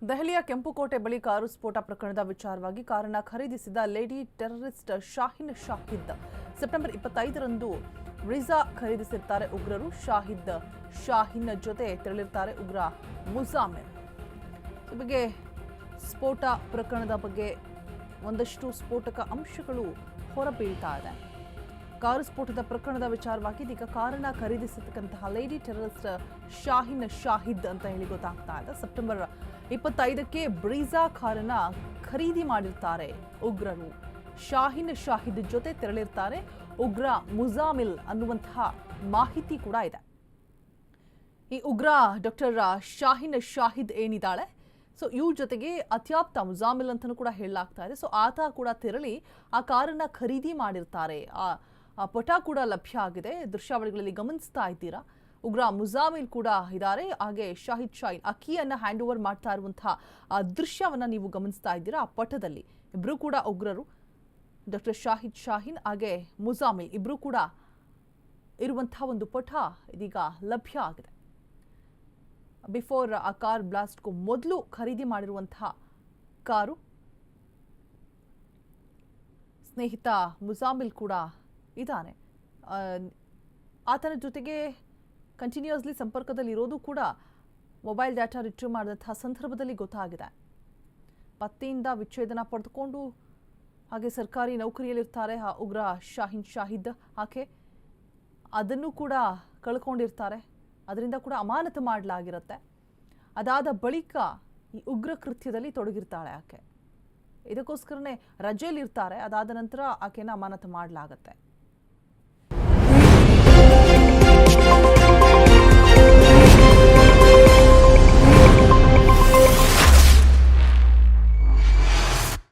ದೆಹಲಿಯ ಕೆಂಪುಕೋಟೆ ಬಳಿ ಕಾರು ಸ್ಫೋಟ ಪ್ರಕರಣದ ವಿಚಾರವಾಗಿ ಕಾರನ್ನ ಖರೀದಿಸಿದ lady terrorist Shaheen Shahid September 25ರಂದು ಬ್ರೀಜಾ ಖರೀದಿಸಿರ್ತಾರೆ ಉಗ್ರರು. ಶಾಹಿನ್ ಜೊತೆ ತೆರಳಿರ್ತಾರೆ ಉಗ್ರ ಮುಜಾಮಿಲ್. ಈ ಬಗ್ಗೆ ಸ್ಫೋಟ ಪ್ರಕರಣದ ಬಗ್ಗೆ ಒಂದಷ್ಟು ಸ್ಫೋಟಕ ಅಂಶಗಳು ಹೊರಬೀಳ್ತಾ ಇದೆ. ಕಾರು ಸ್ಫೋಟದ ಪ್ರಕರಣದ ವಿಚಾರವಾಗಿ ಇದೀಗ ಕಾರನ್ನ ಖರೀದಿಸಿರ್ತಕ್ಕಂತಹ ಲೇಡಿ ಟೆರರಿಸ್ಟ್ ಶಾಹಿನ್ ಶಾಹಿದ್ ಅಂತ ಹೇಳಿ ಗೊತ್ತಾಗ್ತಾ ಇದೆ. ಸೆಪ್ಟೆಂಬರ್ 25ಕ್ಕೆ ಬ್ರೀಜಾ ಕಾರನ್ನ ಖರೀದಿ ಮಾಡಿರ್ತಾರೆ ಉಗ್ರರು. ಶಾಹಿನ್ ಶಾಹಿದ್ ಜೊತೆ ತೆರಳಿರ್ತಾರೆ ಉಗ್ರ ಮುಜಾಮಿಲ್ ಅನ್ನುವಂತಹ ಮಾಹಿತಿ ಕೂಡ ಇದೆ. ಈ ಉಗ್ರ ಡಾಕ್ಟರ್ ಶಾಹಿನ್ ಶಾಹಿದ್ ಏನಿದ್ದಾಳೆ, ಸೊ ಇವ್ರ ಜೊತೆಗೆ ಅತ್ಯಾಪ್ತ ಮುಜಾಮಿಲ್ ಅಂತಲೂ ಕೂಡ ಹೇಳಲಾಗ್ತಾ ಇದೆ. ಸೊ ಆತ ಕೂಡ ತೆರಳಿ ಆ ಕಾರನ್ನ ಖರೀದಿ ಮಾಡಿರ್ತಾರೆ. ಆ ಪಟ ಕೂಡ ಲಭ್ಯ ಆಗಿದೆ, ದೃಶ್ಯಾವಳಿಗಳಲ್ಲಿ ಗಮನಿಸ್ತಾ ಇದ್ದೀರಾ. ಉಗ್ರ ಮುಜಾಮಿಲ್ ಕೂಡ ಇದ್ದಾರೆ, ಹಾಗೆ ಶಾಹಿನ್ ಅಕ್ಕಿಯನ್ನ ಹ್ಯಾಂಡ್ ಓವರ್ ಮಾಡ್ತಾ ಇರುವಂತಹ ಆ ದೃಶ್ಯವನ್ನ ನೀವು ಗಮನಿಸ್ತಾ ಇದ್ದೀರಾ. ಆ ಪಟದಲ್ಲಿ ಇಬ್ರು ಕೂಡ ಉಗ್ರರು, ಡಾಕ್ಟರ್ ಶಾಹಿನ್ ಹಾಗೆ ಮುಜಾಮಿಲ್ ಇಬ್ರು ಕೂಡ ಇರುವಂತಹ ಒಂದು ಪಟ ಇದೀಗ ಲಭ್ಯ ಆಗಿದೆ. ಬಿಫೋರ್ ಆ ಕಾರ್ ಬ್ಲಾಸ್ಟ್ಗೂ ಮೊದಲು ಖರೀದಿ ಮಾಡಿರುವಂತಹ ಕಾರು. ಸ್ನೇಹಿತ ಮುಜಾಮಿಲ್ ಕೂಡ ಇದ್ದಾನೆ. ಆತನ ಜೊತೆಗೆ ಕಂಟಿನ್ಯೂಸ್ಲಿ ಸಂಪರ್ಕದಲ್ಲಿ ಇರೋದು ಕೂಡ ಮೊಬೈಲ್ ಡಾಟಾ ರಿಟ್ರೀವ್ ಮಾಡಿದಂತಹ ಸಂದರ್ಭದಲ್ಲಿ ಗೊತ್ತಾಗಿದೆ. ಪತ್ನಿಯಿಂದ ವಿಚ್ಛೇದನ ಪಡೆದುಕೊಂಡು ಹಾಗೆ ಸರ್ಕಾರಿ ನೌಕರಿಯಲ್ಲಿರ್ತಾರೆ ಆ ಉಗ್ರ ಶಾಹಿದ್. ಆಕೆ ಅದನ್ನು ಕೂಡ ಕಳ್ಕೊಂಡಿರ್ತಾರೆ, ಅದರಿಂದ ಕೂಡ ಅಮಾನತು ಮಾಡಲಾಗಿರುತ್ತೆ. ಅದಾದ ಬಳಿಕ ಈ ಉಗ್ರ ಕೃತ್ಯದಲ್ಲಿ ತೊಡಗಿರ್ತಾಳೆ ಆಕೆ. ಇದಕ್ಕೋಸ್ಕರನೇ ರಜೆಯಲ್ಲಿರ್ತಾರೆ. ಅದಾದ ನಂತರ ಆಕೆನ ಅಮಾನತು ಮಾಡಲಾಗತ್ತೆ.